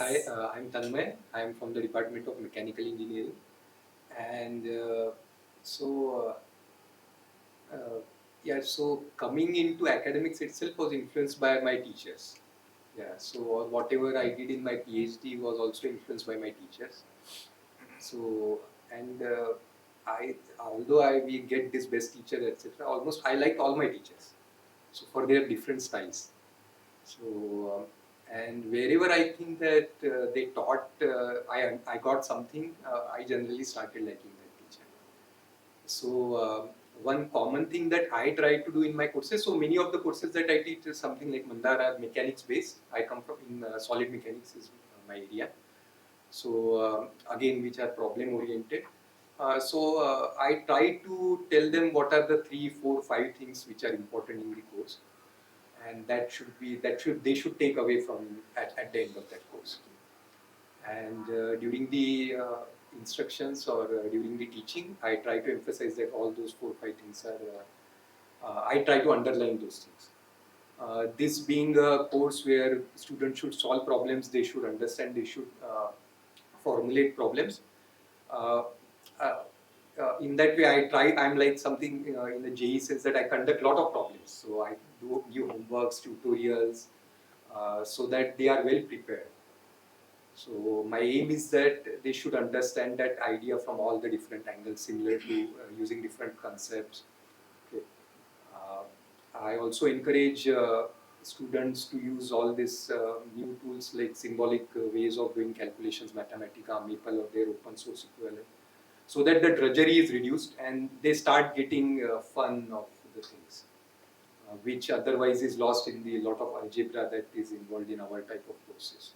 Hi, I'm Tanmay. I'm from the Department of Mechanical Engineering, and so yeah. So coming into academics itself was influenced by my teachers. Yeah. So whatever I did in my PhD was also influenced by my teachers. So and although we get this best teacher, etc. Almost I liked all my teachers. So for their different styles. So, and wherever I think that they taught, I got something, I generally started liking that teacher. So, one common thing that I try to do in my courses, so many of the courses that I teach is something like Mandara mechanics based. I come from in solid mechanics is my area. So, again, which are problem oriented. I try to tell them what are the 3, 4, 5 things which are important in the course, and they should take away from at the end of that course. And during the instructions or during the teaching, I try to emphasize that all those 4 or 5 things are I try to underline those things. This being a course where students should solve problems, they should understand, they should formulate problems. uh, uh, in that way, I'm like something in the JE sense that I conduct a lot of problems. So I do new homeworks, tutorials, so that they are well prepared. So my aim is that they should understand that idea from all the different angles, similar to using different concepts. Okay. Uh, I also encourage students to use all these new tools like symbolic ways of doing calculations, Mathematica, Maple, or their open source equivalent, so that the drudgery is reduced and they start getting fun of the things, which otherwise is lost in the lot of algebra that is involved in our type of courses.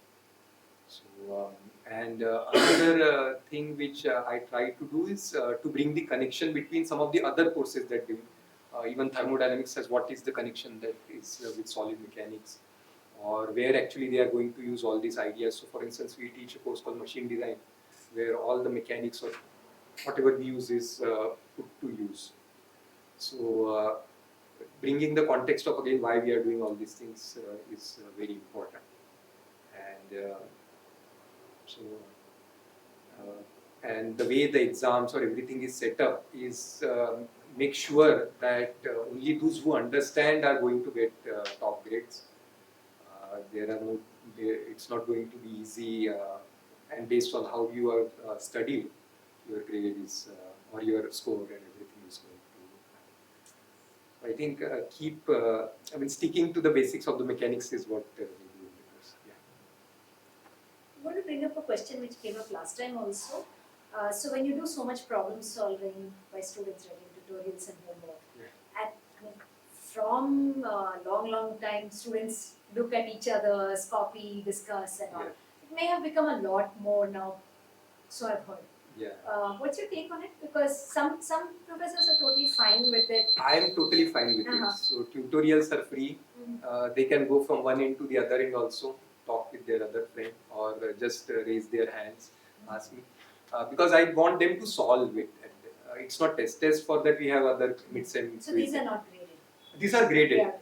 So, and another thing which I try to do is to bring the connection between some of the other courses that do. Even thermodynamics says what is the connection that is with solid mechanics, or where actually they are going to use all these ideas. So, for instance, we teach a course called machine design, where all the mechanics or whatever we use is put to use. So, bringing the context of again why we are doing all these things is very important. And so, and the way the exams or everything is set up is make sure that only those who understand are going to get top grades. There are no, it's not going to be easy, and based on how you are studied, your grade is or your score and everything is going to. I think I mean, sticking to the basics of the mechanics is what we do in the course. Yeah. I want to bring up a question which came up last time also. So when you do so much problem solving by students writing tutorials and homework, Yeah. I mean, from long time, students look at each other's copy, discuss and all. Yeah. It may have become a lot more now, so I've heard. Yeah. What's your take on it? Because some professors are totally fine with it. I am totally fine with it. So tutorials are free. They can go from one end to the other end also, talk with their other friend, or just raise their hands, ask me. Because I want them to solve it. It's not test for that we have other mid-sem. So these are not graded. These are graded. They are graded.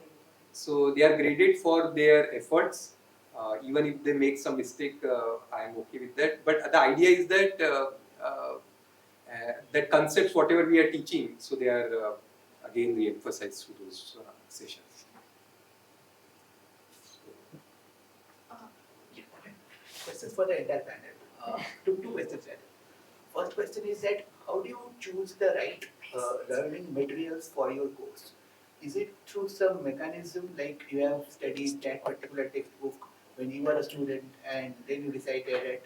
So they are graded for their efforts. Even if they make some mistake, I am okay with that. But the idea is that that concepts, whatever we are teaching, so they are again re-emphasized through those sessions. Questions for the entire panel. Two questions there. First question is that how do you choose the right learning materials for your course? Is it through some mechanism like you have studied that particular textbook when you were a student and then you decided that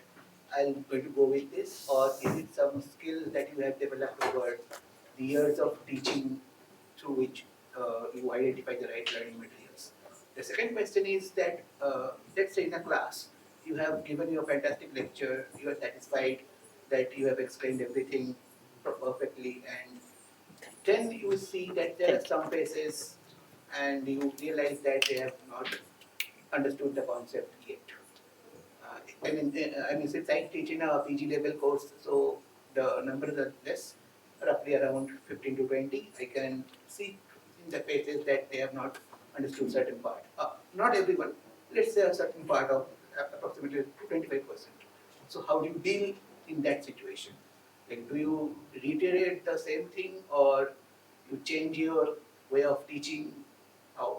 I'm going to go with this, or is it some skill that you have developed over the years of teaching through which you identify the right learning materials? The second question is that let's say in a class you have given your fantastic lecture, you are satisfied that you have explained everything perfectly, and then you see that there are some phases and you realize that they have not understood the concept yet. I mean, since I teach in a PG level course, so the numbers are less, roughly around 15 to 20. I can see in the phases that they have not understood certain part. Not everyone. Let's say a certain part of approximately 25%. So how do you deal in that situation? Like, do you reiterate the same thing or you change your way of teaching? How?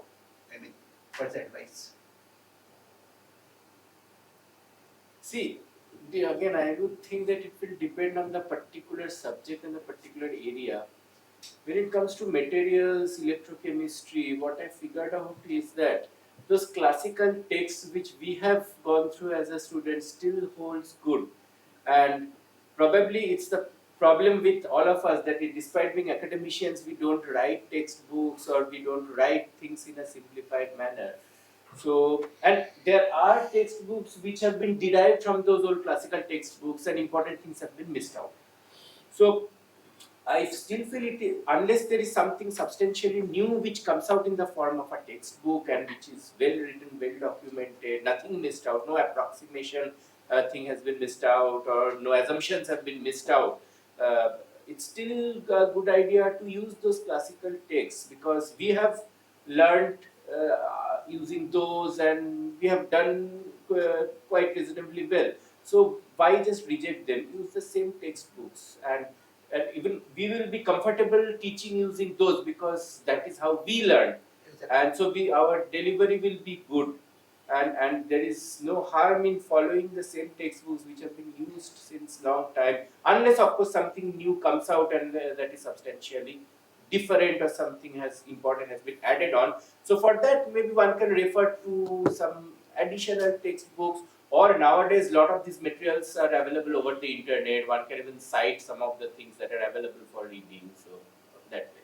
I mean, what's the advice? See, again, I would think that it will depend on the particular subject and the particular area. When it comes to materials, electrochemistry, what I figured out is that those classical texts which we have gone through as a student still holds good. And probably it's the problem with all of us that despite being academicians, we don't write textbooks or we don't write things in a simplified manner. So, and there are textbooks which have been derived from those old classical textbooks and important things have been missed out. So, I still feel unless there is something substantially new which comes out in the form of a textbook and which is well written, well documented, nothing missed out, no approximation thing has been missed out or no assumptions have been missed out. Uh, it's still a good idea to use those classical texts because we have learned using those and we have done quite reasonably well. So why just reject them? Use the same textbooks and even we will be comfortable teaching using those because that is how we learn, and so our delivery will be good, and there is no harm in following the same textbooks which have been used since long time, unless of course something new comes out and that is substantially different or something has important has been added on. So for that maybe one can refer to some additional textbooks, or nowadays, a lot of these materials are available over the internet. One can even cite some of the things that are available for reading. So that way.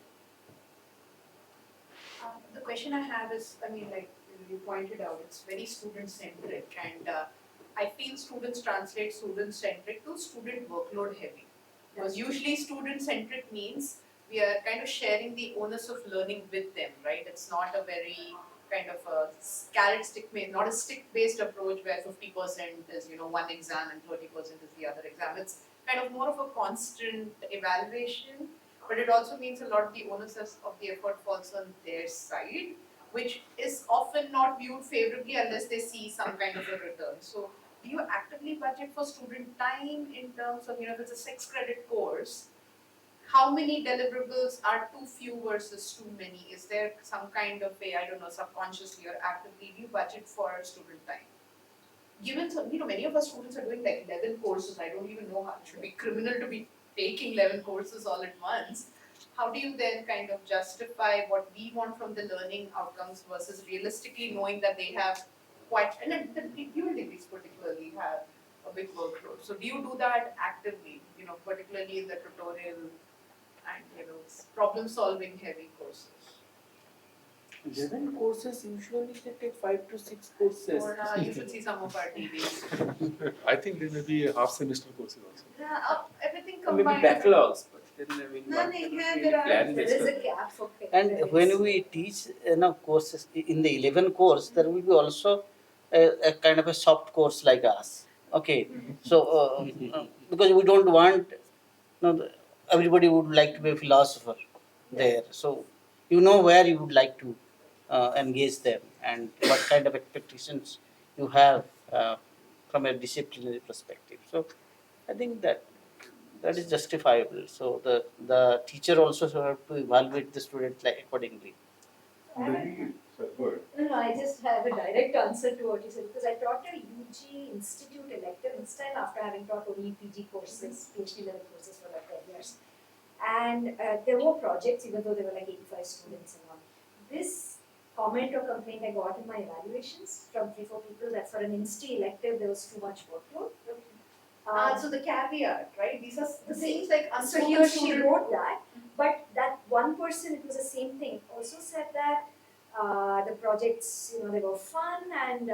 The question I have is, I mean, like you pointed out, it's very student-centric, and I feel students translate student-centric to student workload heavy. Because usually student-centric means we are kind of sharing the onus of learning with them, right? It's not a very kind of a carrot stick based, not a stick based approach where 50% is one exam and 30% is the other exam. It's kind of more of a constant evaluation, but it also means a lot of the onus of the effort falls on their side, which is often not viewed favorably unless they see some kind of a return. So do you actively budget for student time in terms of, if it's a 6 credit course, how many deliverables are too few versus too many? Is there some kind of a, I don't know, subconsciously or actively, do you budget for student time? Given, many of our students are doing like 11 courses. I don't even know how it should be criminal to be taking 11 courses all at once. How do you then kind of justify what we want from the learning outcomes versus realistically knowing that they have quite, and the dual degrees particularly have a big workload. So do you do that actively, particularly in the tutorial and problem solving heavy courses? 11 courses, usually they take 5 to 6 courses. Or you should see some of our TVs. I think there may be half semester courses also. Yeah, everything Maybe combined. backlogs, but then I mean, No, one no, cannot yeah, really there are- plan There based is on a that. gap for And when we teach courses in the 11 course, there will be also a kind of a soft course like us. Okay, so because we don't want everybody would like to be a philosopher there. So where you would like to engage them and what kind of expectations you have from a disciplinary perspective. So I think that is justifiable. So the teacher also have to evaluate the student accordingly. No, I just have a direct answer to what you said because I taught a UG institute elective this time after having taught only PG courses, PhD level courses for like 10 years. And there were projects, even though there were like 85 students and all. This comment or complaint I got in my evaluations from 3-4 people that for an Insti elective there was too much workload. So the caveat, right? These are the things like So he or she wrote that, but that one person, it was the same thing, also said that the projects, they were fun and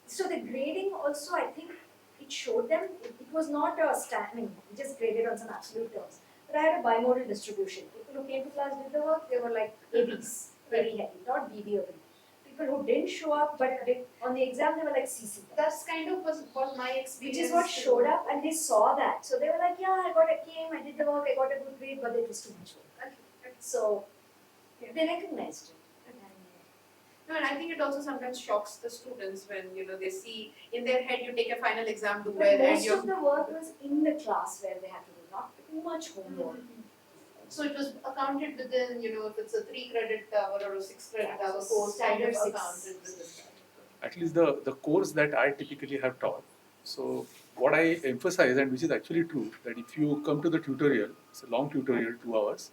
so the grading also, I think it showed them, it was not a standing, we just graded on some absolute terms. But I had a bimodal distribution. People who came to class did the work, they were like ABs, very heavy, not BB or B. People who didn't show up but on the exam they were like CC. That's kind of was my experience. Which is what showed up and they saw that. So they were like, yeah, I came, I did the work, I got a good grade, but it was too much work. Okay. So they recognized it. No, and I think it also sometimes shocks the students when they see in their head you take a final exam to But where and most you're of the work was in the class where they had to do, not too much homework. so it was accounted within if it's a 3 credit hour or a 6 credit hour So course kind of standard accounted six. within that. At least the course that I typically have taught. So what I emphasize, and which is actually true, that if you come to the tutorial, it's a long tutorial, 2 hours,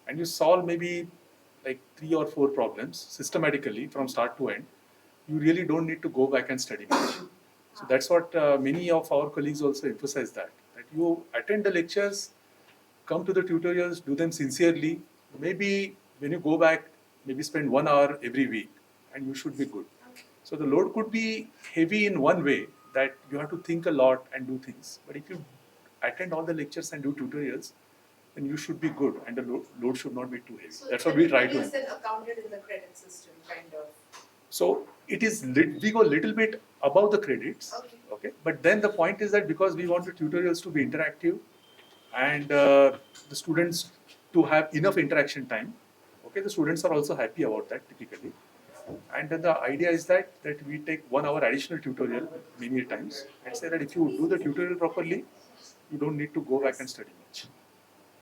and you solve maybe like 3 or 4 problems systematically from start to end, you really don't need to go back and study much. So that's what many of our colleagues also emphasize, that you attend the lectures, come to the tutorials, do them sincerely. Maybe when you go back, maybe spend 1 hour every week, and you should be good. So the load could be heavy in one way, that you have to think a lot and do things. But if you attend all the lectures and do tutorials, then you should be good, and the load should not be too heavy. So That's what we try everything to. is then accounted in the credit system kind of. So it is we go a little bit above the credits, Okay. But then the point is that because we want the tutorials to be interactive, and the students to have enough interaction time, the students are also happy about that typically. And then the idea is that we take 1 hour additional tutorial many times, and say that if you do the tutorial properly, you don't need to go back and study much.